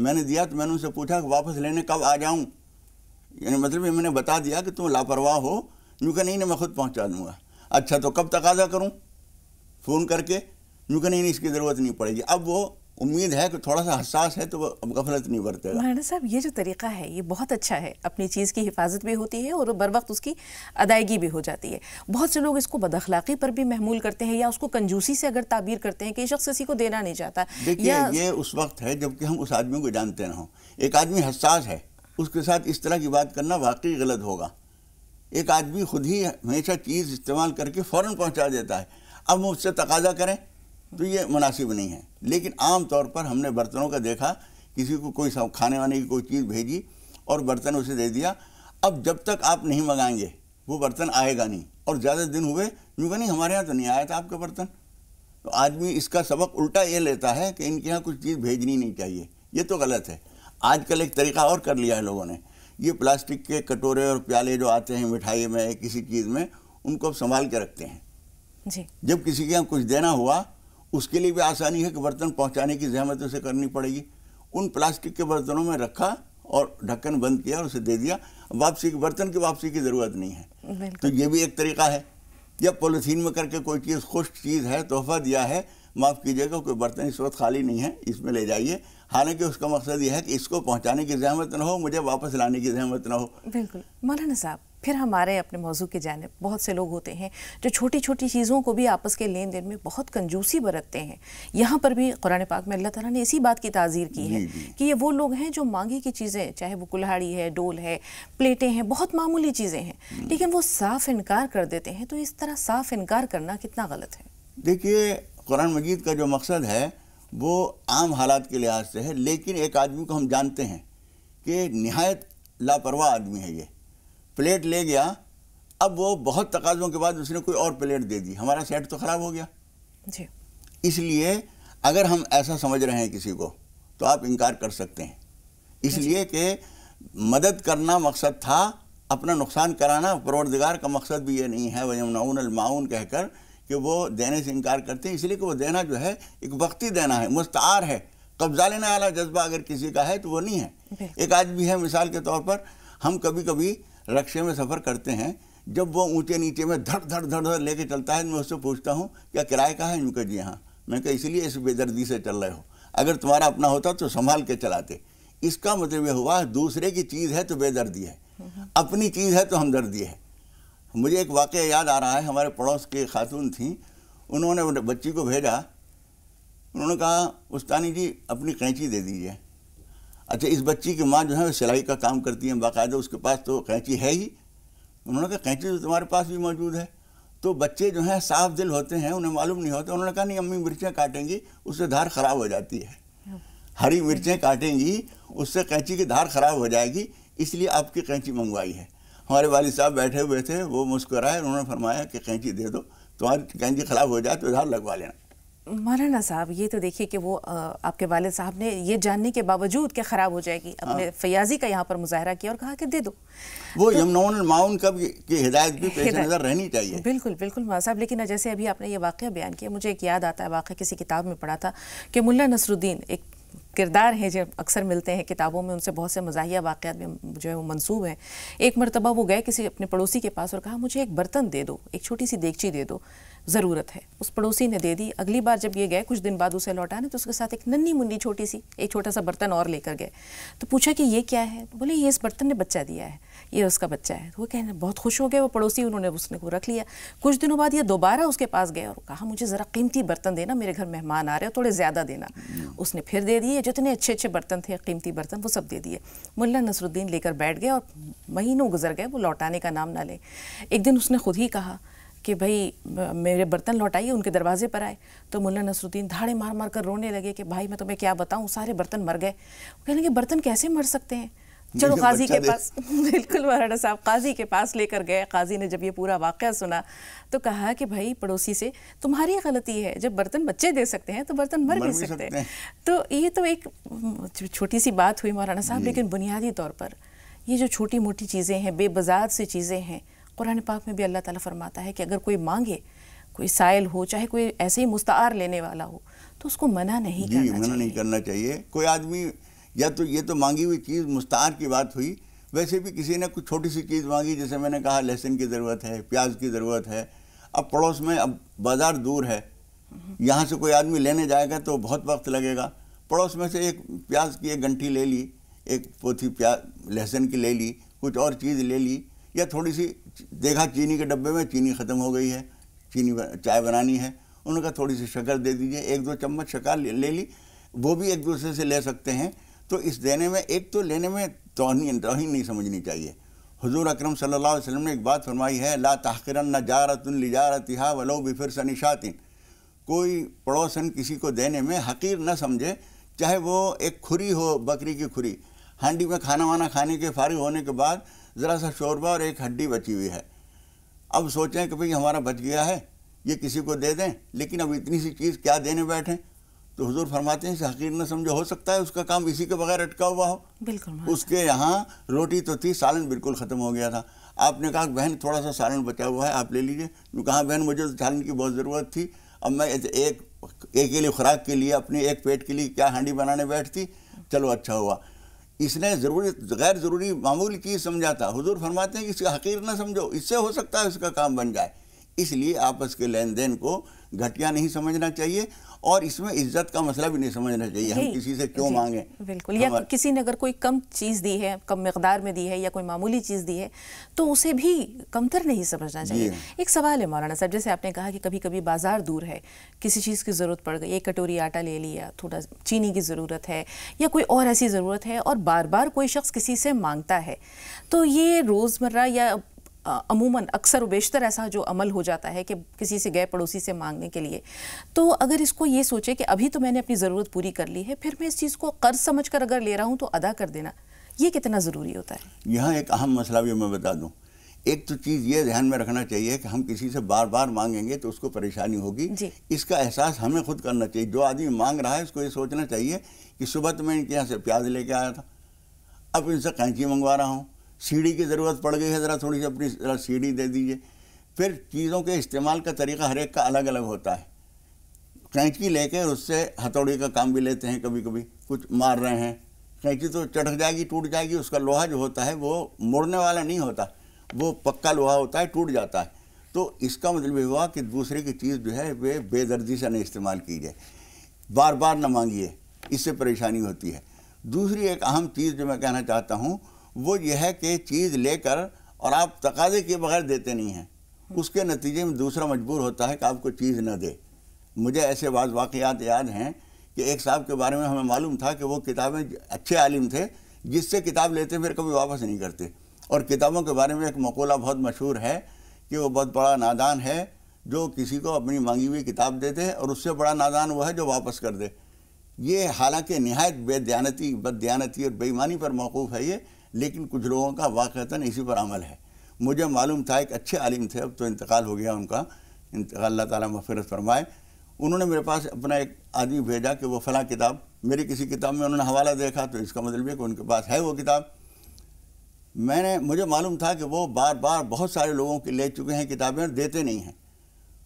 میں نے دیا تو میں نے ان سے پوچھا کہ واپس لینے کب آ جاؤں، یعنی مطلب یہ میں نے بتا دیا کہ تم لاپرواہ ہو، یوں کہ نہیں میں خود پہنچا دوں گا. اچھا تو کب تقاضا کروں فون کر کے، یوں کہ نہیں اس کی ضرورت نہیں پڑے گی. اب وہ امید ہے کہ تھوڑا سا حساس ہے تو وہ اب غفلت نہیں برتے گا. مولانا صاحب یہ جو طریقہ ہے یہ بہت اچھا ہے، اپنی چیز کی حفاظت بھی ہوتی ہے اور بر وقت اس کی ادائیگی بھی ہو جاتی ہے. بہت سے لوگ اس کو بد اخلاقی پر بھی محمول کرتے ہیں یا اس کو کنجوسی سے اگر تعبیر کرتے ہیں کہ یہ شخص کسی کو دینا نہیں چاہتا. دیکھیے یہ اس وقت ہے جب کہ ہم اس آدمی کو جانتے نہ ہوں. ایک آدمی حساس ہے، اس کے ساتھ اس طرح کی بات کرنا واقعی غلط ہوگا. ایک آدمی خود ہی ہمیشہ چیز استعمال کر کے فوراً پہنچا دیتا ہے. اب مجھ سے تقاضا کریں تو یہ مناسب نہیں ہے. لیکن عام طور پر ہم نے برتنوں کا دیکھا، کسی کو کوئی کھانے وانے کی کوئی چیز بھیجی اور برتن اسے دے دیا. اب جب تک آپ نہیں منگائیں گے وہ برتن آئے گا نہیں، اور زیادہ دن ہوئے یوں کہ نہیں ہمارے ہاں تو نہیں آیا تھا آپ کا برتن. تو آدمی اس کا سبق الٹا یہ لیتا ہے کہ ان کے ہاں کچھ چیز بھیجنی نہیں چاہیے. یہ تو غلط ہے. آج کل ایک طریقہ اور کر لیا ہے لوگوں نے، یہ پلاسٹک کے کٹورے اور پیالے جو آتے ہیں مٹھائی میں کسی چیز میں، ان کو اب سنبھال کے رکھتے ہیں. جی جب کسی کے یہاں کچھ دینا ہوا اس کے لیے بھی آسانی ہے کہ برتن پہنچانے کی زحمت اسے کرنی پڑے گی. ان پلاسٹک کے برتنوں میں رکھا اور ڈھکن بند کیا اور اسے دے دیا. واپسی برتن کی واپسی کی ضرورت نہیں ہے. تو یہ بھی ایک طریقہ ہے. یا پولیتھین میں کر کے کوئی چیز خشک چیز ہے تحفہ دیا ہے، معاف کیجیے گا کوئی برتن اس وقت خالی نہیں ہے اس میں لے جائیے، حالانکہ اس کا مقصد یہ ہے کہ اس کو پہنچانے کی زحمت نہ ہو، مجھے واپس لانے کی زحمت نہ ہو. بالکل. مولانا صاحب پھر ہمارے اپنے موضوع کی جانب بہت سے لوگ ہوتے ہیں جو چھوٹی چھوٹی چیزوں کو بھی آپس کے لین دین میں بہت کنجوسی برتتے ہیں. یہاں پر بھی قرآن پاک میں اللہ تعالیٰ نے اسی بات کی تعزیر کی ہے کہ یہ وہ لوگ ہیں جو مانگی کی چیزیں، چاہے وہ کلہاڑی ہے، ڈول ہے، پلیٹیں ہیں، بہت معمولی چیزیں ہیں، لیکن وہ صاف انکار کر دیتے ہیں. تو اس طرح صاف انکار کرنا کتنا غلط ہے؟ دیکھیے قرآن مجید کا جو مقصد ہے وہ عام حالات کے لحاظ سے ہے، لیکن ایک آدمی کو ہم جانتے ہیں کہ نہایت لاپرواہ آدمی ہے. یہ پلیٹ لے گیا، اب وہ بہت تقاضوں کے بعد اس نے کوئی اور پلیٹ دے دی، ہمارا سیٹ تو خراب ہو گیا. جی اس لیے اگر ہم ایسا سمجھ رہے ہیں کسی کو تو آپ انکار کر سکتے ہیں، اس لیے کہ مدد کرنا مقصد تھا، اپنا نقصان کرانا پروردگار کا مقصد بھی یہ نہیں ہے. وَيَمْنَعُونَ الْمَاعُونَ کہہ کر کہ وہ دینے سے انکار کرتے ہیں، اس لیے کہ وہ دینا جو ہے ایک وقتی دینا ہے، مستعار ہے. قبضہ لینے والا جذبہ اگر کسی کا ہے تو وہ نہیں ہے. ایک آدمی ہے مثال کے طور پر، ہم کبھی کبھی رکشے میں سفر کرتے ہیں، جب وہ اونچے نیچے میں دھڑ دھڑ دھڑ دھڑ لے کے چلتا ہے، میں اس سے پوچھتا ہوں کیا کرائے کا ہے؟ یوں کہ جی ہاں. میں کہا اس لیے اس بے دردی سے چل رہے ہو، اگر تمہارا اپنا ہوتا تو سنبھال کے چلاتے. اس کا مطلب یہ ہوا دوسرے کی چیز ہے تو بے دردی ہے، اپنی چیز ہے تو ہمدردی ہے. مجھے ایک واقعہ یاد آ رہا ہے، ہمارے پڑوس کے خاتون تھیں، انہوں نے بچی کو بھیجا، انہوں نے کہا استانی جی اپنی قینچی دے دیجیے. اچھا اس بچی کی ماں جو ہے وہ سلائی کا کام کرتی ہیں باقاعدہ، اس کے پاس تو قینچی ہے ہی. انہوں نے کہا قینچی تو تمہارے پاس بھی موجود ہے. تو بچے جو ہیں صاف دل ہوتے ہیں، انہیں معلوم نہیں ہوتا. انہوں نے کہا نہیں امی مرچیں کاٹیں گی اس سے دھار خراب ہو جاتی ہے، ہری مرچیں کاٹیں گی اس سے قینچی کی دھار خراب ہو جائے گی، اس لیے آپ کی قینچی منگوائی ہے. ہمارے والد صاحب بیٹھے ہوئے تھے، وہ مسکرائے، انہوں نے فرمایا کہ قینچی دے دو، تمہاری قینچی خراب ہو جائے تو دھار لگوا لینا. مولانا صاحب یہ تو دیکھیے کہ وہ آپ کے والد صاحب نے یہ جاننے کے باوجود کہ خراب ہو جائے گی اپنے فیاضی کا یہاں پر مظاہرہ کیا اور کہا کہ دے دو. وہ یمنعون الماعون کی ہدایت بھی پیش نظر رہنی چاہیے. بالکل بالکل مولانا صاحب. لیکن جیسے ابھی آپ نے یہ واقعہ بیان کیا، مجھے ایک یاد آتا ہے واقعہ کسی کتاب میں پڑھا تھا کہ ملا نصر الدین ایک کردار ہیں جو اکثر ملتے ہیں کتابوں میں، ان سے بہت سے مزاحیہ واقعات میں جو ہے وہ منسوب ہیں. ایک مرتبہ وہ گئے کسی اپنے پڑوسی کے پاس اور کہا مجھے ایک برتن دے دو، ایک چھوٹی سی دیگچی دے دو، ضرورت ہے. اس پڑوسی نے دے دی. اگلی بار جب یہ گئے کچھ دن بعد اسے لوٹانے تو اس کے ساتھ ایک ننھی منی چھوٹی سی ایک چھوٹا سا برتن اور لے کر گئے. تو پوچھا کہ یہ کیا ہے؟ بولے یہ اس برتن نے بچہ دیا ہے، یہ اس کا بچہ ہے. وہ کہنے بہت خوش ہو گئے وہ پڑوسی، انہوں نے اس نے کو رکھ لیا. کچھ دنوں بعد یہ دوبارہ اس کے پاس گئے اور کہا مجھے ذرا قیمتی برتن دینا، میرے گھر مہمان آ رہے ہیں، تھوڑے زیادہ دینا. اس نے پھر دے دیے، جتنے اچھے اچھے برتن تھے قیمتی برتن وہ سب دے دیے. ملا نصر الدین لے کر بیٹھ گئے اور مہینوں گزر گئے، وہ لوٹانے کا نام نہ لے. ایک دن اس نے خود ہی کہا کہ بھائی میرے برتن لوٹائیے. ان کے دروازے پر آئے تو ملا نصر الدین دھاڑے مار مار کر رونے لگے کہ بھائی میں تمہیں کیا بتاؤں، سارے برتن مر گئے. وہ کہنے کہ برتن کیسے مر سکتے ہیں؟ چلو قاضی کے پاس. بالکل مولانا صاحب قاضی کے پاس لے کر گئے. قاضی نے جب یہ پورا واقعہ سنا تو کہا کہ بھائی پڑوسی سے تمہاری غلطی ہے، جب برتن بچے دے سکتے ہیں تو برتن مر بھی سکتے ہیں. تو یہ تو ایک چھوٹی سی بات ہوئی مولانا صاحب، لیکن بنیادی طور پر یہ جو چھوٹی موٹی چیزیں ہیں، بے بذات سی چیزیں ہیں، قرآن پاک میں بھی اللہ تعالیٰ فرماتا ہے کہ اگر کوئی مانگے، کوئی سائل ہو، چاہے کوئی ایسے ہی مستعار لینے والا ہو، تو اس کو منع نہیں کرنا چاہیے. منع نہیں کرنا چاہیے. کوئی آدمی یا تو یہ تو مانگی ہوئی چیز مستعار کی بات ہوئی، ویسے بھی کسی نے کچھ چھوٹی سی چیز مانگی، جیسے میں نے کہا لہسن کی ضرورت ہے، پیاز کی ضرورت ہے، اب پڑوس میں، اب بازار دور ہے، یہاں سے کوئی آدمی لینے جائے گا تو بہت وقت لگے گا، پڑوس میں سے ایک پیاز کی ایک گنٹھی لے لی، ایک پوتھی لہسن کی لے لی، کچھ اور چیز لے لی، یا تھوڑی سی دیکھا چینی کے ڈبے میں چینی ختم ہو گئی ہے، چائے بنانی ہے، انہوں نے کہا تھوڑی سی شکر دے دیجئے، 1-2 چمچ شکر لے لی، وہ بھی ایک دوسرے سے لے سکتے ہیں۔ تو اس دینے میں ایک تو لینے میں توہین نہیں سمجھنی چاہیے۔ حضور اکرم صلی اللہ علیہ وسلم نے ایک بات فرمائی ہے، لا تحقرن جارۃ لجارتها ولو بفرسن شاۃ، کوئی پڑوسن کسی کو دینے میں حقیر نہ سمجھے، چاہے وہ ایک کھری ہو، بکری کی کھری، ہانڈی میں کھانا وانا کھانے کے فارغ ہونے کے بعد ذرا سا شوربہ اور ایک ہڈی بچی ہوئی ہے، اب سوچیں کہ بھئی ہمارا بچ گیا ہے، یہ کسی کو دے دیں، لیکن اب اتنی سی چیز کیا دینے بیٹھیں، تو حضور فرماتے ہیں اسے حقیر نہ سمجھو، ہو سکتا ہے اس کا کام اسی کے بغیر اٹکا ہوا ہو، بالکل اس کے یہاں روٹی تو تھی، سالن بالکل ختم ہو گیا تھا، آپ نے کہا کہ بہن تھوڑا سا سالن بچا ہوا ہے آپ لے لیجئے، تو کہا بہن مجھے تو سالن کی بہت ضرورت تھی، اب میں ایک کے لیے خوراک کے لیے، اپنے ایک پیٹ کے لیے کیا ہانڈی بنانے بیٹھتی، چلو اچھا ہوا، اس نے غیر ضروری معمولی چیز سمجھا تھا، حضور فرماتے ہیں کہ اس کا حقیر نہ سمجھو، اس سے ہو سکتا ہے اس کا کام بن جائے، اس لیے آپس کے لین دین کو گھٹیا نہیں سمجھنا چاہیے، اور اس میں عزت کا مسئلہ بھی نہیں سمجھنا چاہیے، ہم کسی سے کیوں مانگیں، بالکل، یا کسی نے اگر کوئی کم چیز دی ہے، کم مقدار میں دی ہے، یا کوئی معمولی چیز دی ہے تو اسے بھی کمتر نہیں سمجھنا چاہیے۔ ایک سوال ہے مولانا صاحب، جیسے آپ نے کہا کہ کبھی کبھی بازار دور ہے، کسی چیز کی ضرورت پڑ گئی، ایک کٹوری آٹا لے لیا، تھوڑا چینی کی ضرورت ہے، یا کوئی اور ایسی ضرورت ہے، اور بار بار کوئی شخص کسی سے مانگتا ہے، تو یہ روزمرہ یا عموماً اکثر و بیشتر ایسا جو عمل ہو جاتا ہے کہ کسی سے گئے پڑوسی سے مانگنے کے لیے، تو اگر اس کو یہ سوچے کہ ابھی تو میں نے اپنی ضرورت پوری کر لی ہے، پھر میں اس چیز کو قرض سمجھ کر اگر لے رہا ہوں تو ادا کر دینا، یہ کتنا ضروری ہوتا ہے؟ یہاں ایک اہم مسئلہ بھی میں بتا دوں، ایک تو چیز یہ ذہن میں رکھنا چاہیے کہ ہم کسی سے بار بار مانگیں گے تو اس کو پریشانی ہوگی، اس کا احساس ہمیں خود کرنا چاہیے، جو آدمی مانگ رہا ہے اس کو یہ سوچنا چاہیے کہ صبح تو میں ان کے یہاں سے پیاز لے کے آیا تھا، اب ان سے قینچی منگوا رہا ہوں، سیڑھی کی ضرورت پڑ گئی ہے، ذرا تھوڑی سی اپنی ذرا سیڑھی دے دیجئے۔ پھر چیزوں کے استعمال کا طریقہ ہر ایک کا الگ الگ ہوتا ہے، قینچی لے کے اس سے ہتھوڑی کا کام بھی لیتے ہیں، کبھی کبھی کچھ مار رہے ہیں، قینچی تو چٹک جائے گی، ٹوٹ جائے گی، اس کا لوہا جو ہوتا ہے وہ موڑنے والا نہیں ہوتا، وہ پکا لوہا ہوتا ہے، ٹوٹ جاتا ہے، تو اس کا مطلب یہ ہوا کہ دوسرے کی چیز جو ہے وہ بے دردی سے نہیں استعمال کیجیے، بار بار نہ مانگیے، اس سے پریشانی ہوتی ہے۔ دوسری ایک اہم چیز جو میں کہنا چاہتا ہوں وہ یہ ہے کہ چیز لے کر اور آپ تقاضے کے بغیر دیتے نہیں ہیں، اس کے نتیجے میں دوسرا مجبور ہوتا ہے کہ آپ کو چیز نہ دے۔ مجھے ایسے بعض واقعات یاد ہیں کہ ایک صاحب کے بارے میں ہمیں معلوم تھا کہ وہ کتابیں اچھے عالم تھے، جس سے کتاب لیتے پھر کبھی واپس نہیں کرتے، اور کتابوں کے بارے میں ایک مقولہ بہت مشہور ہے کہ وہ بہت بڑا نادان ہے جو کسی کو اپنی مانگی ہوئی کتاب دے دے، اور اس سے بڑا نادان وہ ہے جو واپس کر دے۔ یہ حالانکہ نہایت بد دیانتی اور بے ایمانی پر موقوف ہے یہ، لیکن کچھ لوگوں کا واقعتاً اسی پر عمل ہے۔ مجھے معلوم تھا ایک اچھے عالم تھے، اب تو انتقال ہو گیا ان کا، اللہ تعالیٰ مغفرت فرمائے، انہوں نے میرے پاس اپنا ایک آدمی بھیجا کہ وہ فلاں کتاب، میری کسی کتاب میں انہوں نے حوالہ دیکھا تو اس کا مطلب ہے کہ ان کے پاس ہے وہ کتاب۔ مجھے معلوم تھا کہ وہ بار بار بہت سارے لوگوں کے لے چکے ہیں کتابیں اور دیتے نہیں ہیں۔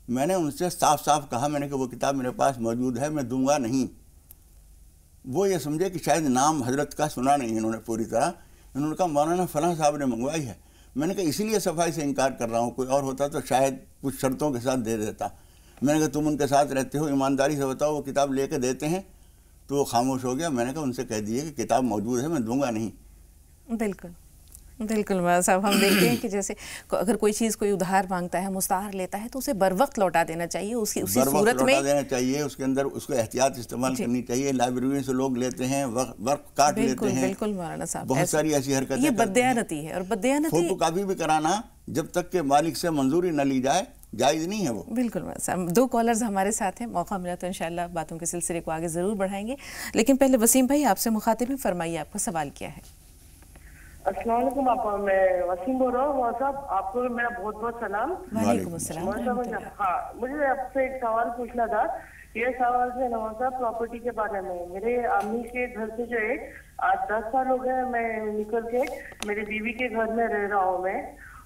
میں نے ان سے صاف صاف کہا، میں نے کہ وہ کتاب میرے پاس موجود ہے، میں دوں گا نہیں۔ وہ یہ سمجھے کہ شاید نام حضرت کا سنا نہیں انہوں نے پوری طرح، انہوں نے کہا مولانا فلاں صاحب نے منگوائی ہے۔ میں نے کہا اسی لیے صفائی سے انکار کر رہا ہوں، کوئی اور ہوتا تو شاید کچھ شرطوں کے ساتھ دے دیتا۔ میں نے کہا تم ان کے ساتھ رہتے ہو، ایمانداری سے بتاؤ وہ کتاب لے کے دیتے ہیں؟ تو وہ خاموش ہو گیا۔ میں نے کہا ان سے کہہ دیجیے کہ کتاب موجود ہے، میں دوں گا نہیں۔ بالکل بالکل مولانا صاحب، ہم دیکھتے ہیں کہ جیسے اگر کوئی چیز کوئی ادھار مانگتا ہے، مستعار لیتا ہے، تو اسے بر وقت لوٹا دینا چاہیے، اسی صورت میں لوٹا دینا چاہیے، اس کے اندر اس کو احتیاط استعمال کرنی چاہیے۔ لائبریری سے لوگ لیتے ہیں، وقت کاٹ لیتے ہیں، بالکل مولانا صاحب بہت ساری ایسی حرکتیں، یہ بددیانتی ہے، اور بددیانتی فوٹو کاپی بھی کرانا جب تک کہ مالک سے منظوری نہ لی جائے جائز نہیں ہے وہ۔ بالکل مولانا صاحب، 2 کالرز ہمارے ساتھ ہیں، موقع ملا تو انشاءاللہ باتوں کے سلسلے کو آگے ضرور بڑھائیں گے، لیکن پہلے وسیم بھائی آپ سے مخاطب ہیں، فرمائیے آپ کا سوال کیا ہے؟ السلام علیکم، میں وسیم بول رہا ہوں، صاحب آپ کو میرا بہت بہت سلام۔ وعلیکم السلام۔ ہاں، مجھے آپ سے ایک سوال پوچھنا تھا، یہ سوال ہے نواز صاحب پراپرٹی کے بارے میں۔ میرے امی کے گھر سے جو ہے آج 10 سال ہو گئے میں نکل کے میری بیوی کے گھر میں رہ رہا ہوں میں،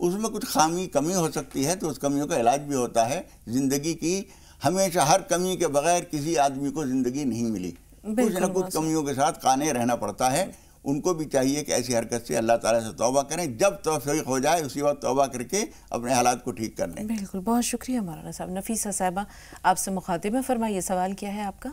اس میں کچھ کمی ہو سکتی ہے تو اس کمیوں کا علاج بھی ہوتا ہے. زندگی کی ہمیشہ ہر کمی کے بغیر کسی آدمی کو زندگی نہیں ملی, کچھ نہ کچھ کمیوں کے ساتھ قانع رہنا پڑتا ہے. ان کو بھی چاہیے کہ ایسی حرکت سے اللہ تعالیٰ سے توبہ کریں, جب توفیق ہو جائے اسی وقت توبہ کر کے اپنے حالات کو ٹھیک کر لیں. بالکل, بہت شکریہ مولانا صاحب. نفیسہ صاحبہ آپ سے مخاطب ہیں, فرمائیے سوال کیا ہے آپ کا؟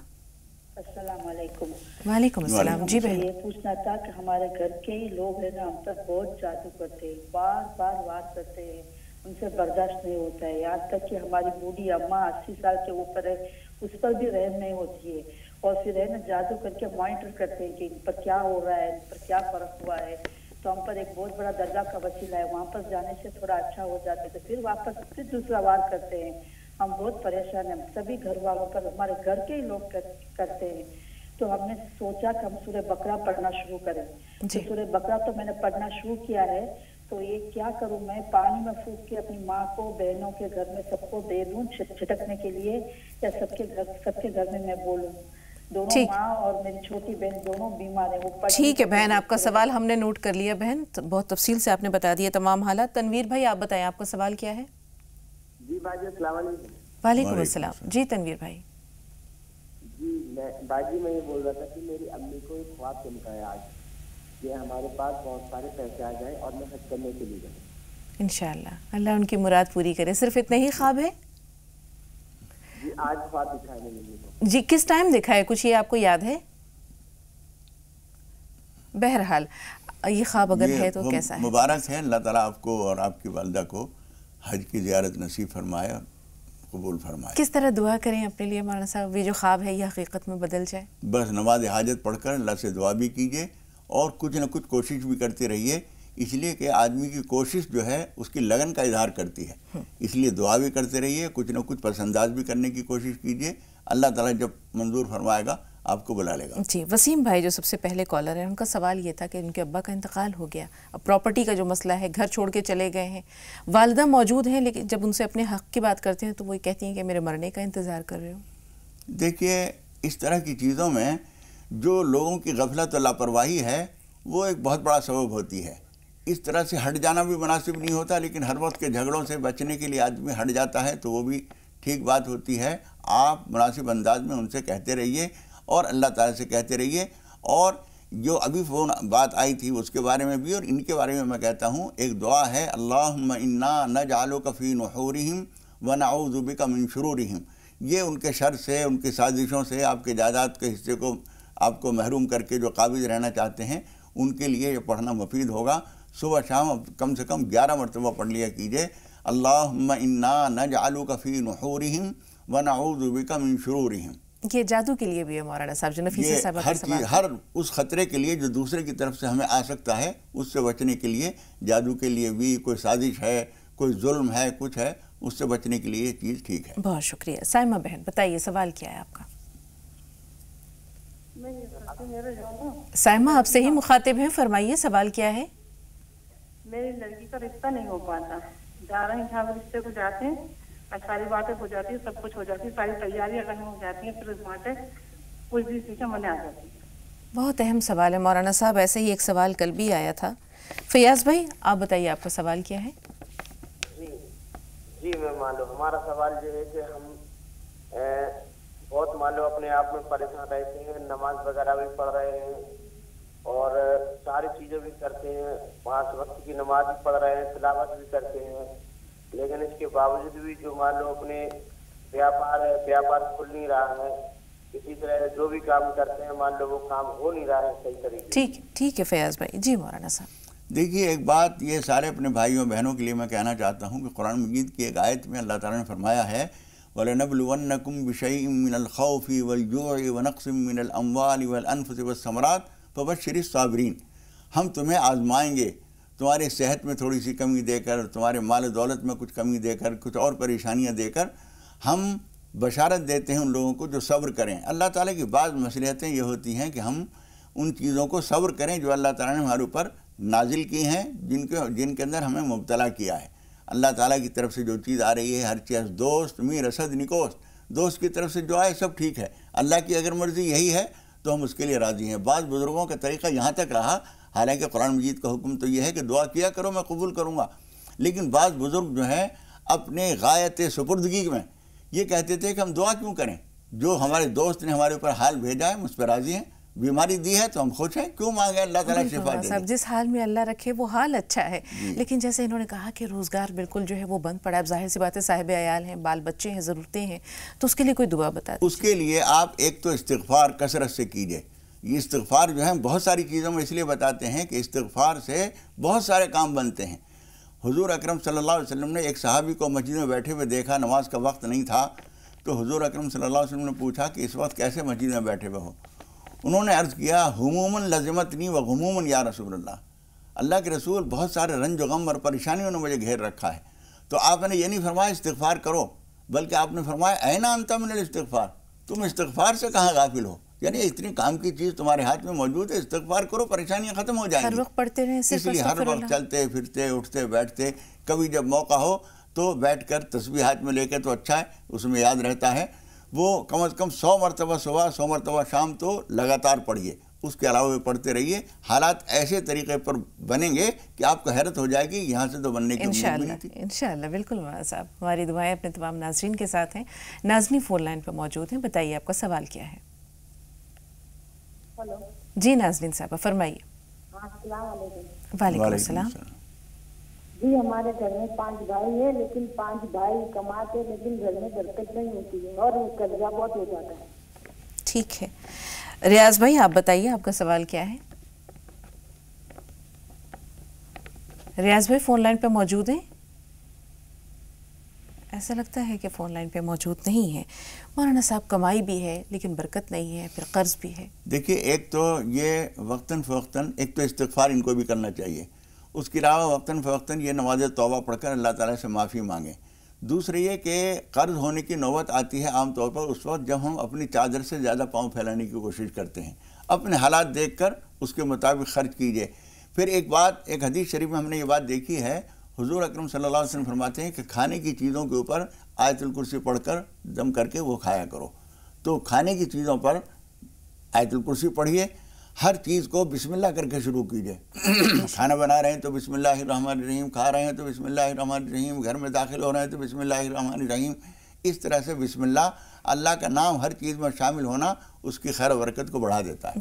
السلام علیکم. وعلیکم السلام. جی بہن, یہ پوچھنا تھا کہ ہمارے گھر کے ہی لوگ ہیں نا, ہم پر بہت جادو کرتے ہیں, بار بار وار کرتے ہیں, ان سے برداشت نہیں ہوتا ہے. یہاں تک کہ ہماری بوڑھی اماں 80 سال کے اوپر ہے, اس پر بھی رحم نہیں ہوتی ہے. اور پھر ہے نا جادو کر کے مانیٹر کرتے ہیں کہ ان پر کیا ہو رہا ہے, ان پر کیا فرق ہوا ہے. تو ہم پر ایک بہت بڑا درگاہ کا وسیلہ ہے, وہاں پر جانے سے تھوڑا اچھا ہو جاتا ہے. تو پھر واپس پھر دوسرا وار کرتے ہیں. ہم بہت پریشان ہیں, سبھی گھر والوں پر, ہمارے گھر کے ہی لوگ کرتے ہیں. تو ہم نے سوچا کہ ہم سورہ بقرہ پڑھنا شروع کریں. تو سورہ بقرہ تو میں نے پڑھنا شروع کیا ہے. تو یہ کیا کروں میں, پانی میں پھونک کے اپنی ماں کو, بہنوں کے گھر میں سب کو دے دوں چھٹکنے کے لیے, یا سب کے گھر میں بولوں؟ دونوں ماں اور میری چھوٹی بہن دونوں بیمار ہیں. وہ ٹھیک ہے بہن, آپ کا سوال ہم نے نوٹ کر لیا بہن, بہت تفصیل سے آپ نے بتا دیا تمام حالات. تنویر بھائی آپ بتائیں آپ کا سوال کیا ہے؟ جی باجی السلام علیکم. وعلیکم السلام. جی تنویر بھائی. جی باجی میں یہ بول رہا تھا کہ میری امی کو ایک خواب چمکا ہے آج کہ ہمارے پاس بہت سارے پیسے آ جائیں اور میں حج کرنے کے لیے جاؤں. انشاءاللہ اللہ ان کی مراد پوری کرے. صرف اتنا ہی خواب ہے؟ جی آج خواب دکھا ہے ممی کو. جی کس ٹائم دکھا ہے, کچھ یہ آپ کو یاد ہے؟ بہرحال یہ خواب اگر ہے تو کیسا ہے؟ مبارک ہے, اللہ تعالیٰ آپ کو اور آپ کی والدہ کو حج کی زیارت نصیب فرمائے اور قبول فرمائے. کس طرح دعا کریں اپنے لیے مولانا صاحب, یہ جو خواب ہے یہ حقیقت میں بدل جائے؟ بس نماز حاجت پڑھ کر اللہ سے دعا بھی کیجیے اور کچھ نہ کچھ کوشش بھی کرتے رہیے, اس لیے کہ آدمی کی کوشش جو ہے اس کی لگن کا اظہار کرتی ہے. اس لیے دعا بھی کرتے رہیے, کچھ نہ کچھ پس انداز بھی کرنے کی کوشش کیجیے, اللہ تعالیٰ جب منظور فرمائے گا آپ کو بلا لے گا. جی وسیم بھائی جو سب سے پہلے کالر ہیں, ان کا سوال یہ تھا کہ ان کے ابا کا انتقال ہو گیا, اب پراپرٹی کا جو مسئلہ ہے, گھر چھوڑ کے چلے گئے ہیں, والدہ موجود ہیں, لیکن جب ان سے اپنے حق کی بات کرتے ہیں تو وہ کہتی ہیں کہ میرے مرنے کا انتظار کر رہے ہو. دیکھیے اس طرح کی چیزوں میں جو لوگوں کی غفلت و لاپرواہی ہے وہ ایک بہت بڑا سبب ہوتی ہے. اس طرح سے ہٹ جانا بھی مناسب نہیں ہوتا, لیکن ہر وقت کے جھگڑوں سے بچنے کے لیے آدمی ہٹ جاتا ہے تو وہ بھی ٹھیک بات ہوتی ہے. آپ مناسب انداز میں ان سے کہتے رہیے اور اللہ تعالیٰ سے کہتے رہیے. اور جو ابھی فون بات آئی تھی اس کے بارے میں بھی اور ان کے بارے میں میں کہتا ہوں, ایک دعا ہے, اللہم انا نجعلک فی نحورہم ونعوذ بک من شرورہم. یہ ان کے شر سے, ان کی سازشوں سے, آپ کے جائیداد کے حصے کو آپ کو محروم کر کے جو قابض رہنا چاہتے ہیں, ان کے لیے یہ پڑھنا مفید ہوگا. صبح شام کم سے کم 11 مرتبہ پڑھ لیا کیجئے, اللہم انا نجعلک فی نحورہم ونعوذ بک من شرورہم. یہ جادو کے لیے بھی ہے مولانا صاحب, جو نفیسہ صاحبہ کا سوال, ہر اس خطرے کے لیے جو دوسرے کی طرف سے ہمیں آ سکتا ہے اس سے بچنے کے لیے, جادو کے لیے بھی کوئی سازش ہے, کوئی ظلم ہے, کچھ ہے, اس سے بچنے کے لیے یہ چیز ٹھیک ہے. بہت شکریہ. سائمہ بہن بتائیے سوال کیا ہے آپ کا؟ سائمہ آپ سے ہی مخاطب ہیں, فرمائیے سوال کیا ہے؟ میری لڑکی کا رشتہ نہیں ہو پاتا, جا رہے ہیں جہاں رشتے کو جاتے ہیں, ساری باتیں ہو جاتی ہیں, سب کچھ ہو جاتی ہے, ساری تیاریاں کرنی ہو جاتی ہیں, پھر باتیں کچھ بھی چیزیں من آ جاتی ہیں. بہت اہم سوال ہے مولانا صاحب, ایسے ہی ایک سوال کل بھی آیا تھا. فیاض بھائی آپ بتائیے آپ کا سوال کیا ہے؟ جی میں مان لو ہمارا سوال یہ ہے کہ ہم بہت مان لو اپنے آپ میں پریشان رہتے ہیں, نماز وغیرہ بھی پڑھ رہے ہیں اور ساری چیزیں بھی کرتے ہیں, 5 وقت کی نماز بھی پڑھ رہے ہیں, تلاوت بھی کرتے ہیں, لیکن اس کے باوجود بھی جو مان لو اپنے ویاپار ہے, ویاپار کھل نہیں رہا ہے, اسی طرح جو بھی کام کرتے ہیں مان لو وہ کام ہو نہیں رہا ہے صحیح طریقے. ٹھیک ہے فیاض بھائی. جی مولانا صاحب دیکھیے ایک بات یہ سارے اپنے بھائیوں بہنوں کے لیے میں کہنا چاہتا ہوں کہ قرآن مجید کی ایک آیت میں اللہ تعالیٰ نے فرمایا ہے, وَلَنَبْلُوَنَّكُمْ بِشَيْءٍ مِّنَ الْخَوْفِ وَالْجُوعِ وَنَقْصٍ مِّنَ الْأَمْوَالِ وَالْأَنفُسِ وَالثَّمَرَاتِ فَبَشِّرِ الصَّابِرِينَ. ہم تمہیں آزمائیں گے, تمہاری صحت میں تھوڑی سی کمی دے کر, تمہارے مال و دولت میں کچھ کمی دے کر, کچھ اور پریشانیاں دے کر ہم بشارت دیتے ہیں ان لوگوں کو جو صبر کریں. اللہ تعالیٰ کی بعض مصلحتیں یہ ہوتی ہیں کہ ہم ان چیزوں کو صبر کریں جو اللہ تعالیٰ نے ہمارے اوپر نازل کی ہیں, جن کے اندر ہمیں مبتلا کیا ہے. اللہ تعالیٰ کی طرف سے جو چیز آ رہی ہے, ہر چیز دوست می رسد نکوست, دوست کی طرف سے جو آئے سب ٹھیک ہے, اللہ کی اگر مرضی یہی ہے تو ہم اس کے لیے راضی ہیں. بعض بزرگوں کا طریقہ یہاں تک رہا, حالانکہ قرآن مجید کا حکم تو یہ ہے کہ دعا کیا کرو میں قبول کروں گا, لیکن بعض بزرگ جو ہیں اپنے غایت سپردگی میں یہ کہتے تھے کہ ہم دعا کیوں کریں، جو ہمارے دوست نے ہمارے اوپر حال بھیجا ہے ہم اس پہ راضی ہیں، بیماری دی ہے تو ہم خوش ہیں، کیوں مانگے اللہ تعالیٰ شفا دے دے۔ جس حال میں اللہ رکھے وہ حال اچھا ہے۔ لیکن جیسے انہوں نے کہا کہ روزگار بالکل جو ہے وہ بند پڑا ہے، اب ظاہر سی بات ہے صاحب عیال ہیں، بال بچے ہیں، ضرورتیں ہیں، تو اس کے لیے کوئی دعا بتا دیں۔ اس کے لیے آپ ایک تو استغفار کثرت سے کیجئے۔ یہ استغفار جو ہے بہت ساری چیزوں میں اس لیے بتاتے ہیں کہ استغفار سے بہت سارے کام بنتے ہیں۔ حضور اکرم صلی اللہ علیہ وسلم نے ایک صحابی کو مسجد میں بیٹھے ہوئے دیکھا، نماز کا وقت نہیں تھا، تو حضور اکرم صلی اللہ علیہ وسلم نے پوچھا کہ اس وقت کیسے مسجد میں بیٹھے ہوئے ہو؟ انہوں نے عرض کیا ہموماً لزمتنی و غموماً یا رسول اللہ کے رسول، بہت سارے رنج و غم اور پریشانیوں نے مجھے گھیر رکھا ہے۔ تو آپ نے یہ نہیں فرمایا استغفار کرو، بلکہ آپ نے فرمایا این انت من الاستغفار، تم استغفار سے کہاں غافل ہو؟ یعنی اتنی کام کی چیز تمہارے ہاتھ میں موجود ہے، استغفار کرو، پریشانیاں ختم ہو جائیں گی۔ ہر وقت پڑھتے رہیں، اس لیے ہر وقت چلتے پھرتے اٹھتے بیٹھتے، کبھی جب موقع ہو تو بیٹھ کر تسبیح ہاتھ میں لے کے تو اچھا ہے، اس میں یاد رہتا ہے۔ وہ کم از کم 100 مرتبہ صبح 100 مرتبہ شام تو لگاتار پڑھیے، اس کے علاوہ بھی پڑھتے رہیے۔ حالات ایسے طریقے پر بنیں گے کہ آپ کو حیرت ہو جائے گی یہاں سے تو بننے کی امید نہیں تھی۔ انشاءاللہ بالکل مولانا صاحب، ہماری دعائیں اپنے تمام ناظرین کے ساتھ ہیں۔ ناظرین فون لائن پہ موجود ہیں، بتائیے آپ کا سوال کیا ہے؟ ہلو جی ناظرین صاحبہ فرمائیے۔ السلام علیکم۔ وعلیکم السلام۔ جی ہمارے گھر میں 5 بھائی ہیں، لیکن 5 بھائی کماتے لیکن گھر میں برکت نہیں ہوتی ہے اور قرضہ بہت ہو جاتا ہے۔ ٹھیک ہے، ریاض بھائی آپ بتائیے آپ کا سوال کیا ہے؟ ریاض بھائی فون لائن پہ موجود ہیں؟ ایسا لگتا ہے کہ فون لائن پہ موجود نہیں ہے۔ مولانا صاحب کمائی بھی ہے لیکن برکت نہیں ہے، پھر قرض بھی ہے۔ دیکھیے ایک تو یہ وقتاً فوقتاً ایک تو استغفار ان کو بھی کرنا چاہیے، اس کے علاوہ وقتاً فوقتاً یہ نماز توبہ پڑھ کر اللہ تعالیٰ سے معافی مانگیں۔ دوسرے یہ کہ قرض ہونے کی نوبت آتی ہے عام طور پر اس وقت جب ہم اپنی چادر سے زیادہ پاؤں پھیلانے کی کوشش کرتے ہیں۔ اپنے حالات دیکھ کر اس کے مطابق خرچ کیجئے۔ پھر ایک حدیث شریف میں ہم نے یہ بات دیکھی ہے، حضور اکرم صلی اللہ علیہ وسلم فرماتے ہیں کہ کھانے کی چیزوں کے اوپر آیت الکرسی پڑھ کر دم کر کے وہ کھایا کرو۔ تو کھانے کی چیزوں پر آیت الکرسی پڑھیے، ہر چیز کو بسم اللہ کر کے شروع کیجئے۔ کھانا بنا رہے ہیں تو بسم اللہ الرحمن الرحیم، کھا رہے ہیں تو بسم اللہ الرحمن الرحیم، گھر میں داخل ہو رہے ہیں تو بسم اللہ الرحمن الرحیم۔ اس طرح سے بسم اللہ کا نام ہر چیز میں شامل ہونا اس کی خیر و برکت کو بڑھا دیتا ہے۔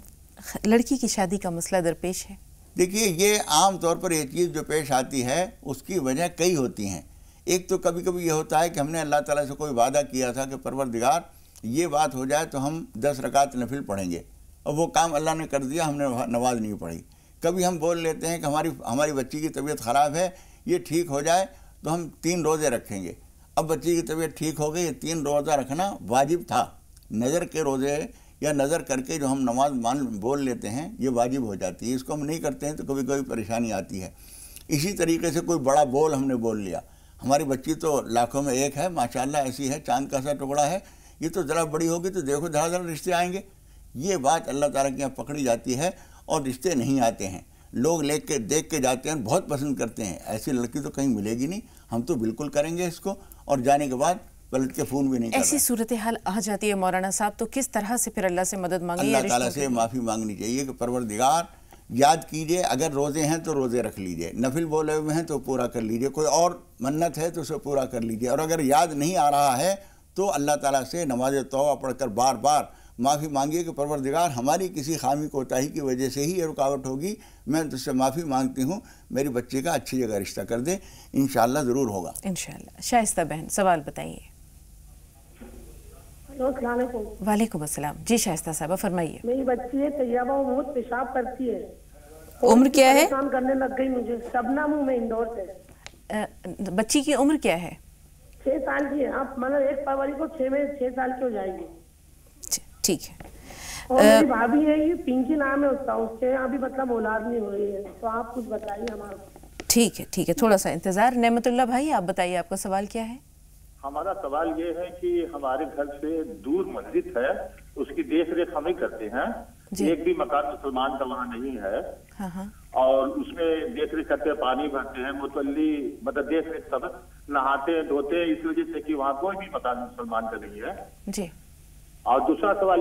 لڑکی کی شادی کا مسئلہ درپیش ہے؟ دیکھیے یہ عام طور پر یہ چیز جو پیش آتی ہے اس کی وجہ کئی ہوتی ہیں۔ ایک تو کبھی کبھی یہ ہوتا ہے کہ ہم نے اللہ تعالیٰ سے کوئی وعدہ کیا تھا کہ پروردگار یہ بات ہو جائے تو ہم 10 رکعت نفل پڑھیں گے، اور وہ کام اللہ نے کر دیا، ہم نے نماز نہیں پڑھی۔ کبھی ہم بول لیتے ہیں کہ ہماری بچی کی طبیعت خراب ہے، یہ ٹھیک ہو جائے تو ہم 3 روزے رکھیں گے۔ اب بچی کی طبیعت ٹھیک ہو گئی، یہ 3 روزہ رکھنا واجب تھا۔ نظر کے روزے یا نظر کر کے جو ہم نماز بول لیتے ہیں یہ واجب ہو جاتی ہے، اس کو ہم نہیں کرتے ہیں تو کبھی کبھی پریشانی آتی ہے۔ اسی طریقے سے کوئی بڑا بول ہم نے بول لیا، ہماری بچی تو لاکھوں میں ایک ہے، ماشاءاللہ ایسی ہے، چاند کا سا ٹکڑا ہے، یہ تو ذرا بڑی ہوگی تو دیکھو دھڑا رشتے آئیں گے۔ یہ بات اللہ تعالیٰ کے یہاں پکڑی جاتی ہے اور رشتے نہیں آتے ہیں۔ لوگ دیکھ کے جاتے ہیں، بہت پسند کرتے ہیں، ایسی لڑکی تو کہیں ملے گی نہیں، ہم تو بالکل کریں گے اس کو، اور جانے کے بعد پلٹ کے فون بھی نہیں کریں۔ ایسی صورتحال آ جاتی ہے مولانا صاحب تو کس طرح سے پھر اللہ سے مدد مانگیں؟ اللہ تعالیٰ سے معافی مانگنی چاہیے کہ پروردگار یاد کیجئے، اگر روزے ہیں تو روزے رکھ لیجئے، نفل بولے ہوئے ہیں تو پورا کر لیجئے، کوئی اور منت ہے تو اسے پورا کر لیجئے، اور اگر یاد نہیں آ رہا ہے تو اللہ تعالیٰ سے نماز توبہ پڑھ کر بار بار معافی مانگیے کہ پروردگار ہماری کسی خامی کوتاہی کی وجہ سے ہی یہ رکاوٹ ہوگی، میں تجھ سے معافی مانگتی ہوں، میری بچے کا اچھی جگہ رشتہ کر دے، انشاءاللہ ضرور ہوگا۔ انشاءاللہ۔ شائستہ بہن سوال بتائیے۔ السلام علیکم۔ وعلیکم السلام۔ جی شائستہ صاحبہ فرمائیے۔ میری بچی ہے طیبہ، وہ بہت پیشاب کرتی ہے۔ عمر کیا ہے؟ پریشان کرنے لگ گئی مجھے۔ شبنم ہوں میں اندور سے۔ بچی کی عمر کیا ہے؟ 6 سال کی ہے، آپ مطلب 1 فروری کو 6 سال کی ہو جائے گی۔ ٹھیک ہے۔ اور میری بھابھی ہے، یہ پنکی نام ہے اس کا، اس کے یہاں بھی مطلب اولاد نہیں ہو رہی ہے، تو آپ کچھ بتائیے ہمارا۔ ٹھیک ہے، تھوڑا سا انتظار۔ نعمت اللہ بھائی آپ بتائیے آپ کا سوال کیا ہے؟ ہمارا سوال یہ ہے کہ ہمارے گھر سے دور مسجد ہے، اس کی دیکھ ریکھ ہم ہی کرتے ہیں، ایک بھی مکان مسلمان کا وہاں نہیں ہے، اور اس میں دیکھ ریکھ کرتے ہیں، پانی بھرتے ہیں، متولی مطلب دیکھ ریکھ سب نہاتے دھوتے، اس وجہ سے کہ وہاں کوئی بھی مکان مسلمان کا نہیں ہے۔ جی۔ اور دوسرا سوال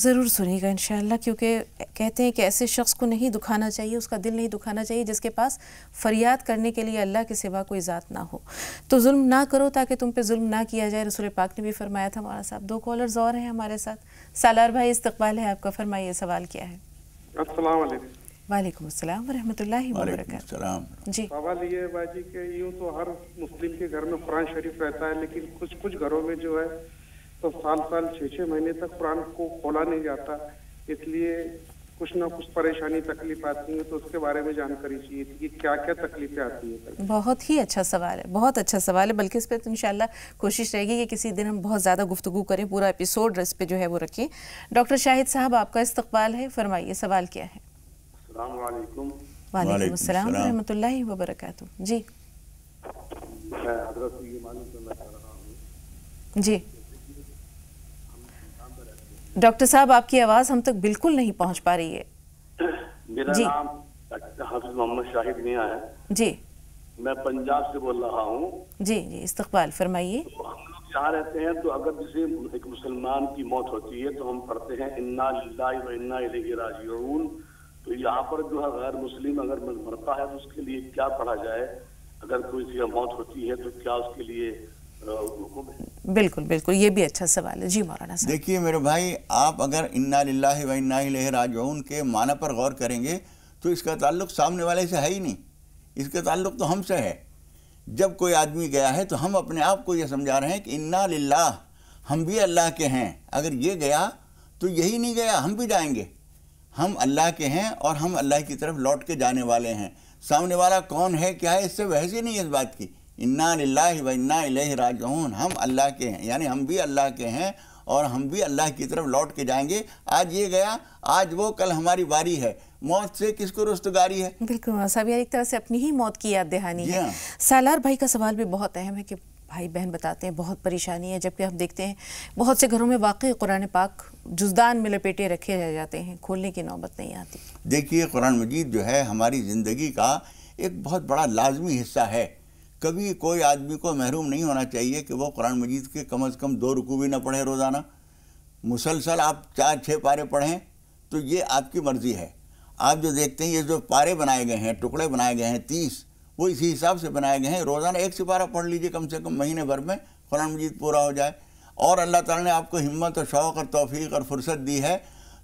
ضرور سنیے گا انشاءاللہ، کیونکہ کہتے ہیں کہ ایسے شخص کو نہیں دکھانا چاہیے، اس کا دل نہیں دکھانا چاہیے جس کے پاس فریاد کرنے کے لیے اللہ کے سوا کوئی ذات نہ ہو۔ تو ظلم نہ کرو تاکہ تم پہ ظلم نہ کیا جائے، رسول پاک نے بھی فرمایا تھا۔ مولانا صاحب 2 کالرز اور ہیں ہمارے ساتھ۔ سالار بھائی استقبال ہے آپ کا، فرمائیے سوال کیا ہے؟ السلام علیکم۔ وعلیکم السلام ورحمۃ اللہ وبرکاتہ۔ جی سوال یہ ہے بھائی جی کہ یوں تو ہر مسلم کے گھر میں قرآن شریف رہتا ہے، لیکن کچھ گھروں میں جو ہے تو سال 6 مہینے تک قرآن کو کھولا نہیں جاتا، اس لیے کچھ نہ کچھ پریشانی تکلیف آتی ہے، تو اس کے بارے میں جانکاری چاہیے تھی کہ کیا کیا تکلیفیں آتی ہیں۔ بہت ہی اچھا سوال ہے، بہت اچھا سوال ہے، بلکہ اس پہ تو انشاءاللہ کوشش رہے گی کہ کسی دن ہم بہت زیادہ گفتگو کریں، پورا ایپیسوڈ اس پہ جو ہے وہ رکھیں۔ ڈاکٹر شاہد صاحب آپ کا استقبال ہے، فرمائیے سوال کیا ہے؟ السلام علیکم۔ وعلیکم السلام ورحمۃ اللہ وبرکاتہ۔ جی میں حضرت یہ معلوم کرنا چاہ رہا ہوں۔ جی ڈاکٹر صاحب آپ کی آواز ہم تک بالکل نہیں پہنچ پا رہی ہے۔ میرا نام حافظ محمد شاہد میاں ہے۔ جی میں پنجاب سے بول رہا ہوں۔ جی جی استقبال فرمائیے۔ ہم لوگ یہاں رہتے ہیں تو اگر کسی ایک مسلمان کی موت ہوتی ہے تو ہم پڑھتے ہیں انا للہ و انا الیہ راجعون۔ تو یہاں پر جو ہے غیر مسلم اگر مرتا ہے تو اس کے لیے کیا پڑھا جائے؟ اگر کوئی کی موت ہوتی ہے تو کیا اس کے لیے حکم ہے؟ بالکل بالکل، یہ بھی اچھا سوال ہے۔ جی مولانا صاحب۔ دیکھیے میرے بھائی، آپ اگر انا للہ و انا الیہ راجعون کے معنی پر غور کریں گے تو اس کا تعلق سامنے والے سے ہے ہی نہیں، اس کا تعلق تو ہم سے ہے۔ جب کوئی آدمی گیا ہے تو ہم اپنے آپ کو یہ سمجھا رہے ہیں کہ انا للہ، ہم بھی اللہ کے ہیں۔ اگر یہ گیا تو یہی نہیں گیا، ہم بھی جائیں گے۔ ہم اللہ کے ہیں اور ہم اللہ کی طرف لوٹ کے جانے والے ہیں۔ سامنے والا کون ہے کیا ہے اس سے بحث ہی نہیں ہے اس بات کی۔ انا للہ و انا الیہ راجعون، ہم اللہ کے ہیں، یعنی ہم بھی اللہ کے ہیں اور ہم بھی اللہ کی طرف لوٹ کے جائیں گے۔ آج یہ گیا، آج وہ، کل ہماری باری ہے۔ موت سے کس کو رستگاری ہے؟ بالکل صاحب، یعنی ایک طرح سے اپنی ہی موت کی یاد دہانی ہے۔ سالار بھائی کا سوال بھی بہت اہم ہے کہ بھائی بہن بتاتے ہیں بہت پریشانی ہے، جبکہ ہم دیکھتے ہیں بہت سے گھروں میں واقعی قرآن پاک جزدان میں لپیٹے رکھے رہ جاتے ہیں، کھولنے کی نوبت نہیں آتی۔ دیکھیے قرآن مجید جو ہے ہماری زندگی کا ایک بہت بڑا لازمی حصہ ہے۔ کبھی کوئی آدمی کو محروم نہیں ہونا چاہیے کہ وہ قرآن مجید کے کم از کم 2 رکوع بھی نہ پڑھے روزانہ۔ مسلسل آپ 4-6 پارے پڑھیں تو یہ آپ کی مرضی ہے۔ آپ جو دیکھتے ہیں یہ جو پارے بنائے گئے ہیں، ٹکڑے بنائے گئے ہیں 30، وہ اسی حساب سے بنائے گئے ہیں۔ روزانہ 1 سپارہ پڑھ لیجئے کم سے کم، مہینے بھر میں قرآن مجید پورا ہو جائے۔ اور اللہ تعالیٰ نے آپ کو ہمت اور شوق اور توفیق اور فرصت دی ہے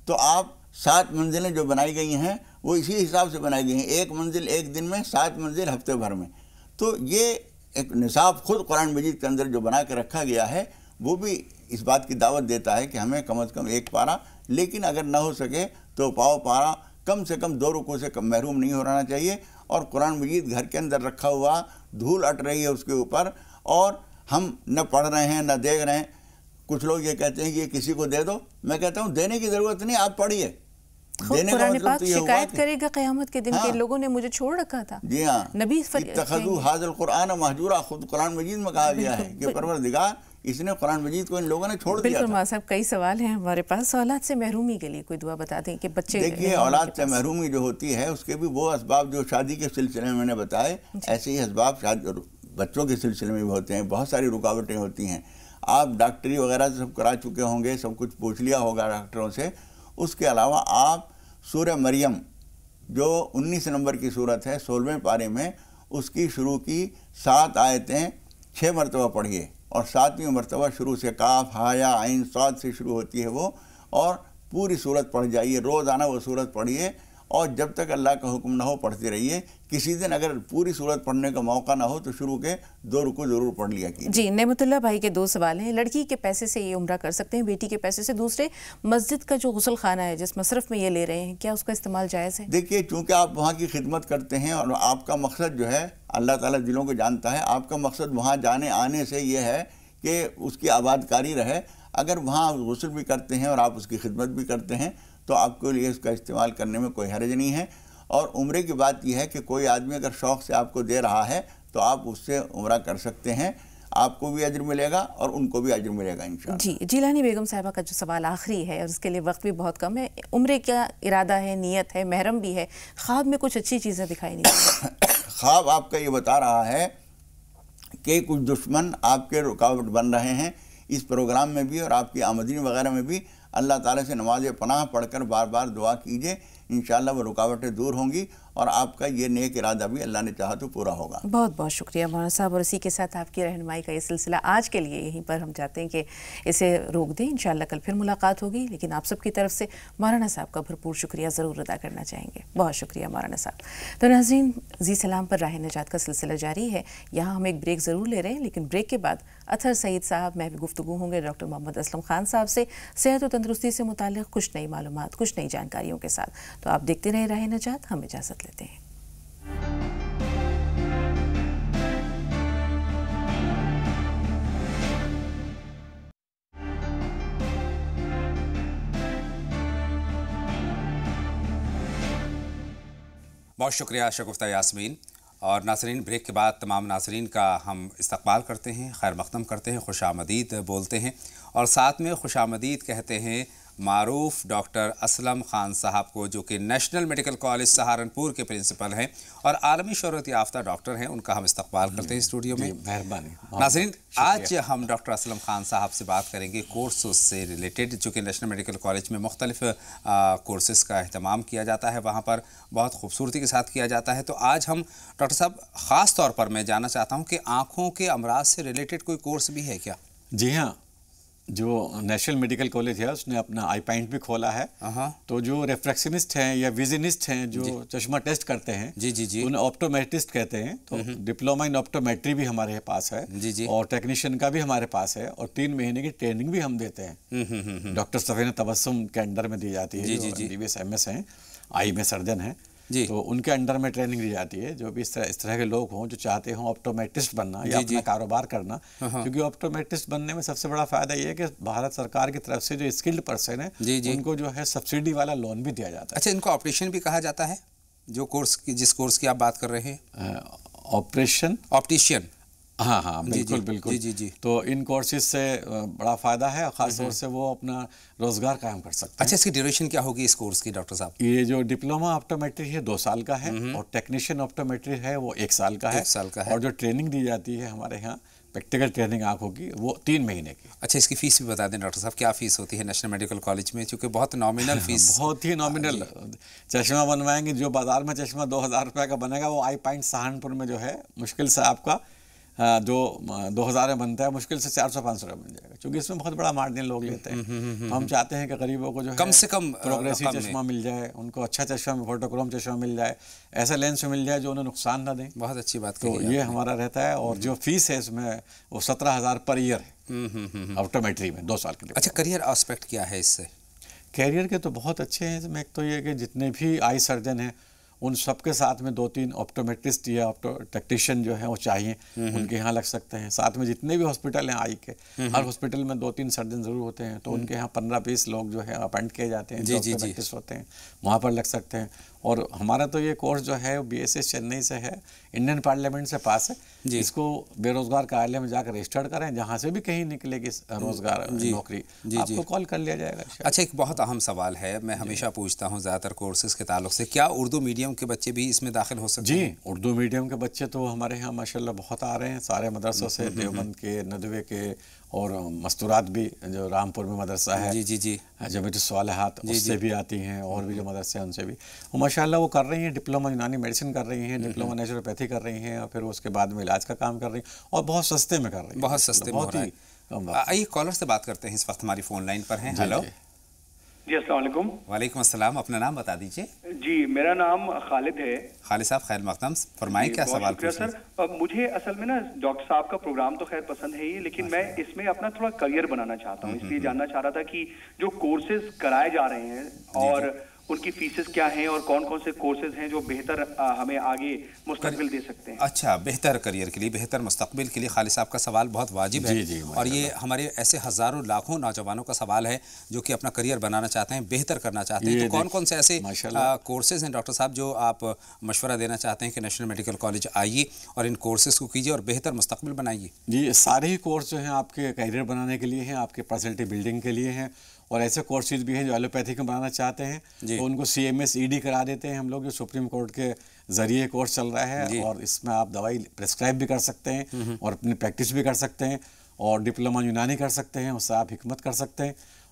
تو آپ 7 منزلیں جو بنائی گئی ہیں وہ اسی حساب سے بنائی گئی ہیں، 1 منزل 1 دن میں، 7 منزل ہفتے بھر میں۔ تو یہ ایک نصاب خود قرآن مجید کے اندر جو بنا کے رکھا گیا ہے وہ بھی اس بات کی دعوت دیتا ہے کہ ہمیں کم از کم 1 پارہ، لیکن اگر نہ ہو سکے تو پاؤ پارہ، کم سے کم 2 رکوع سے کم محروم نہیں ہونا چاہیے۔ اور قرآن مجید گھر کے اندر رکھا ہوا، دھول اٹ رہی ہے اس کے اوپر اور ہم نہ پڑھ رہے ہیں نہ دیکھ رہے ہیں۔ کچھ لوگ یہ کہتے ہیں کہ یہ کسی کو دے دو، میں کہتا ہوں دینے کی ضرورت نہیں، آپ پڑھیے۔ قرآن پاک شکایت کرے گا قیامت کے دن کہ لوگوں نے مجھے چھوڑ رکھا تھا۔ جی ہاں، نبی اتخذوا ھذا القرآن مہجورا، خود قرآن مجید میں کہا گیا ہے کہ پروردگار اس نے قرآن مجید کو ان لوگوں نے چھوڑ دیا تھا۔ بالکل ماں صاحب، کئی سوال ہیں ہمارے پاس۔ اولاد سے محرومی کے لیے کوئی دعا بتا دیں کہ بچے۔ دیکھیے اولاد سے محرومی جو ہوتی ہے اس کے بھی وہ اسباب جو شادی کے سلسلے میں نے بتائے، ایسے ہی اسباب بچوں کے سلسلے میں بھی ہوتے ہیں۔ بہت ساری رکاوٹیں ہوتی ہیں۔ آپ ڈاکٹری وغیرہ سب کرا چکے ہوں گے، سب کچھ پوچھ لیا ہوگا ڈاکٹروں سے۔ اس کے علاوہ آپ سورہ مریم جو 19 نمبر کی سورت ہے 16ویں پارے میں، اس کی شروع کی 7 آیتیں 6 مرتبہ پڑھیے، اور 7ویں مرتبہ شروع سے کاف ہا یا عین صاد سے شروع ہوتی ہے وہ، اور پوری سورت پڑھ جائیے۔ روزانہ وہ سورت پڑھیے اور جب تک اللہ کا حکم نہ ہو پڑھتے رہیے۔ کسی دن اگر پوری سورت پڑھنے کا موقع نہ ہو تو شروع کے 2 رکوع ضرور پڑھ لیا کیجیے۔ جی نعمت اللہ بھائی کے 2 سوال ہیں۔ لڑکی کے پیسے سے یہ عمرہ کر سکتے ہیں، بیٹی کے پیسے سے؟ دوسرے، مسجد کا جو غسل خانہ ہے جس مصرف میں یہ لے رہے ہیں، کیا اس کا استعمال جائز ہے؟ دیکھیے چونکہ آپ وہاں کی خدمت کرتے ہیں اور آپ کا مقصد جو ہے اللہ تعالیٰ دلوں کو جانتا ہے، آپ کا مقصد وہاں جانے آنے سے یہ ہے کہ اس کی آباد کاری رہے۔ اگر وہاں غسل بھی کرتے ہیں اور آپ اس کی خدمت بھی کرتے ہیں تو آپ کے لیے اس کا استعمال کرنے میں کوئی حرج نہیں ہے۔ اور عمرے کی بات یہ ہے کہ کوئی آدمی اگر شوق سے آپ کو دے رہا ہے تو آپ اس سے عمرہ کر سکتے ہیں، آپ کو بھی اجر ملے گا اور ان کو بھی اجر ملے گا انشاءاللہ۔ جی جیلانی بیگم صاحبہ کا جو سوال آخری ہے اور اس کے لیے وقت بھی بہت کم ہے، عمرے کا ارادہ ہے، نیت ہے، محرم بھی ہے، خواب میں کچھ اچھی چیزیں دکھائی نہیں۔ خواب آپ کا یہ بتا رہا ہے کہ کچھ دشمن آپ کے رکاوٹ بن رہے ہیں اس پروگرام میں بھی اور آپ کی آمدنی وغیرہ میں بھی۔ اللہ تعالیٰ سے نماز پناہ پڑھ کر بار بار دعا کیجیے، انشاءاللہ وہ رکاوٹیں دور ہوں گی اور آپ کا یہ نیک ارادہ بھی اللہ نے چاہا تو پورا ہوگا۔ بہت بہت شکریہ مولانا صاحب، اور اسی کے ساتھ آپ کی رہنمائی کا یہ سلسلہ آج کے لیے یہیں پر ہم چاہتے ہیں کہ اسے روک دیں، انشاءاللہ کل پھر ملاقات ہوگی، لیکن آپ سب کی طرف سے مولانا صاحب کا بھرپور شکریہ ضرور ادا کرنا چاہیں گے۔ بہت شکریہ مولانا صاحب۔ تو ناظرین، زی سلام پر راہ نجات کا سلسلہ جاری ہے، یہاں ہم ایک بریک ضرور لے رہے ہیں، لیکن بریک کے بعد اطہر سعید صاحب میں بھی گفتگو ہوں گے ڈاکٹر محمد اسلم خان صاحب سے صحت و تندرستی سے متعلق کچھ نئی معلومات، کچھ نئی جانکاریوں کے ساتھ۔ تو آپ دیکھتے رہیں راہ نجات، ہم اجازت لیتے ہیں۔ بہت شکریہ شگفتہ یاسمین۔ اور ناظرین، بریک کے بعد تمام ناظرین کا ہم استقبال کرتے ہیں، خیر مقدم کرتے ہیں، خوش آمدید بولتے ہیں، اور ساتھ میں خوش آمدید کہتے ہیں معروف ڈاکٹر اسلم خان صاحب کو، جو کہ نیشنل میڈیکل کالج سہارنپور کے پرنسپل ہیں اور عالمی شہرت یافتہ ڈاکٹر ہیں، ان کا ہم استقبال کرتے ہیں اسٹوڈیو میں۔ مہربانی ناظرین، آج ہم ڈاکٹر اسلم خان صاحب سے بات کریں گے کورسز سے ریلیٹڈ، جو کہ نیشنل میڈیکل کالج میں مختلف کورسز کا اہتمام کیا جاتا ہے، وہاں پر بہت خوبصورتی کے ساتھ کیا جاتا ہے۔ تو آج ہم ڈاکٹر صاحب خاص طور پر میں جاننا چاہتا ہوں کہ آنکھوں کے امراض سے ریلیٹڈ کوئی کورس بھی ہے کیا؟ جی ہاں، جو نیشنل میڈیکل کالج ہے اس نے اپنا آئی پوائنٹ بھی کھولا ہے، تو جو ریفریکشنسٹ ہیں یا ویژنسٹ ہیں جو چشمہ ٹیسٹ کرتے ہیں انہیں آپٹومیٹرسٹ کہتے ہیں، تو ڈپلوما ان آپٹومیٹری بھی ہمارے پاس ہے اور ٹیکنیشین کا بھی ہمارے پاس ہے، اور 3 مہینے کی ٹریننگ بھی ہم دیتے ہیں، ڈاکٹر سفینہ تبسم کے انڈر میں دی جاتی ہے، جو MBBS MS ہیں، آئی میں سرجن ہیں، تو ان کے انڈر میں ٹریننگ دی جاتی ہے۔ جو بھی اس طرح کے لوگ ہوں جو چاہتے ہوں آپٹومیٹرسٹ بننا یا اپنا کاروبار کرنا، کیونکہ آپٹومیٹرسٹ بننے میں سب سے بڑا فائدہ یہ ہے کہ بھارت سرکار کی طرف سے جو اسکلڈ پرسن ہے ان کو جو ہے سبسڈی والا لون بھی دیا جاتا ہے۔ اچھا، ان کو آپریشن بھی کہا جاتا ہے، جو کورس جس کورس کی آپ بات کر رہے ہیں؟ آپٹیشین، ہاں بالکل بالکل۔ تو ان کورسز سے بڑا فائدہ ہے، خاص طور سے وہ اپنا روزگار قائم کر سکتے ہیں۔ اچھا، اس کی ڈیوریشن کیا ہوگی اس کورس کی ڈاکٹر صاحب؟ یہ جو ڈپلوما آپٹومیٹری ہے 2 سال کا ہے، اور ٹیکنیشین آپٹومیٹری ہے وہ 1 سال کا ہے، اور جو ٹریننگ دی جاتی ہے ہمارے یہاں پریکٹیکل ٹریننگ آنکھوں کی وہ 3 مہینے کی۔ اچھا، اس کی فیس بھی بتا دیں ڈاکٹر صاحب، کیا فیس ہوتی ہے نیشنل میڈیکل کالج میں؟ چونکہ بہت نامنل فیس، بہت ہی نامنل۔ چشمہ بنوائیں گے، جو بازار میں چشمہ 2000 روپے کا بنے گا، وہ آئی پوائنٹ سہارنپور میں جو ہے مشکل سے آپ کا جو 2000 میں بنتا ہے مشکل سے 400-500 روپے بن جائے گا، کیونکہ اس میں بہت بڑا مارجن لوگ لیتے ہیں۔ ہم چاہتے ہیں کہ غریبوں کو جو ہے کم سے کم پروگریسو چشمہ مل جائے، ان کو اچھا چشمہ، فوٹوکروم چشمہ مل جائے، ایسا لینس مل جائے جو انہیں نقصان نہ دیں۔ بہت اچھی بات، تو یہ ہمارا رہتا ہے، اور جو فیس ہے اس میں وہ 17,000 پر ایئر ہے آپٹومیٹری میں 2 سال کے لیے۔ اچھا، کریئر آسپیکٹ کیا ہے اس سے؟ کیریئر کے تو بہت اچھے ہیں، اس میں ایک تو یہ کہ جتنے بھی آئی سرجن ہیں ان سب کے ساتھ میں 2-3 آپٹومیٹرسٹ یا ٹیکنیشین جو ہیں وہ چاہیے، ان کے یہاں لگ سکتے ہیں۔ ساتھ میں جتنے بھی ہاسپٹل ہیں آئی کے، ہر ہاسپٹل میں 2-3 سرجن ضرور ہوتے ہیں، تو ان کے یہاں 15-20 لوگ جو ہے اپائنٹ کیے جاتے ہیں، جو آپٹومیٹرسٹ ہوتے ہیں، وہاں پر لگ سکتے ہیں۔ اور ہمارا تو یہ کورس جو ہے وہ BSS چنئی سے ہے، انڈین پارلیمنٹ سے پاس ہے، اس کو بے روزگار کاریالے میں جا کر رجسٹرڈ کریں، جہاں سے بھی کہیں نکلے گی روزگار نوکری آپ کو کال کر لیا جائے گا۔ اچھا، ایک بہت اہم سوال ہے، میں ہمیشہ پوچھتا ہوں زیادہ تر کورسز کے تعلق سے، کیا اردو میڈیم کے بچے بھی اس میں داخل ہو سکتے ہیں؟ جی، اردو میڈیم کے بچے تو ہمارے یہاں ماشاءاللہ بہت آ رہے ہیں، سارے مدرسوں سے، دیوبند کے، ندوے کے، اور مستورات بھی جو رامپور میں مدرسہ ہے، جمیعت الصالحات، اس سے بھی آتی ہیں، اور بھی جو مدرسے ہیں ان سے بھی وہ ماشاءاللہ وہ کر رہی ہیں، ڈپلوما یونانی میڈیسن کر رہی ہیں، ڈپلوما نیچروپیتھی کر رہی ہیں، اور پھر اس کے بعد میں علاج کا کام کر رہی ہیں، اور بہت سستے میں کر رہی ہیں، بہت سستے میں ہو رہا ہے۔ آئیے کالر سے بات کرتے ہیں، اس وقت ہماری فون لائن پر ہیں۔ ہیلو جی، السلام علیکم۔ وعلیکم السلام، اپنا نام بتا دیجیے۔ جی، میرا نام خالد ہے۔ خالد صاحب، خیر مقدم، فرمائیں کیا سوال پوچھنا؟ سر، مجھے اصل میں نا ڈاکٹر صاحب کا پروگرام تو خیر پسند ہے ہی، لیکن میں اس میں اپنا تھوڑا کریئر بنانا چاہتا ہوں، اس لیے جاننا چاہ رہا تھا کہ جو کورسز کرائے جا رہے ہیں اور ان کی فیسز کیا ہیں، اور کون کون سے کورسز ہیں جو بہتر ہمیں آگے مستقبل دے سکتے ہیں۔ اچھا، بہتر کریئر کے لیے، بہتر مستقبل کے لیے خالد صاحب کا سوال بہت واجب ہے، اور یہ ہمارے ایسے ہزاروں لاکھوں نوجوانوں کا سوال ہے جو کہ اپنا کریئر بنانا چاہتے ہیں، بہتر کرنا چاہتے ہیں۔ تو کون کون سے ایسے کورسز ہیں ڈاکٹر صاحب جو آپ مشورہ دینا چاہتے ہیں کہ نیشنل میڈیکل کالج آئیے اور ان کورسز کو کیجیے اور بہتر مستقبل بنائیے؟ جی، سارے ہی کورس جو ہیں آپ کے کیریئر بنانے کے لیے ہیں، آپ کے پرسنالٹی بلڈنگ کے لیے ہیں، اور ایسے کورسز بھی ہیں جو ایلوپیتھک میں بنانا چاہتے ہیں تو ان کو CMS ED کرا دیتے ہیں ہم لوگ، جو سپریم کورٹ کے ذریعے کورس چل رہا ہے، اور اس میں آپ دوائی پرسکرائب بھی کر سکتے ہیں اور اپنی پریکٹس بھی کر سکتے ہیں، اور ڈپلوما یونانی کر سکتے ہیں، اس سے آپ حکمت کر سکتے ہیں،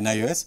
NIOS।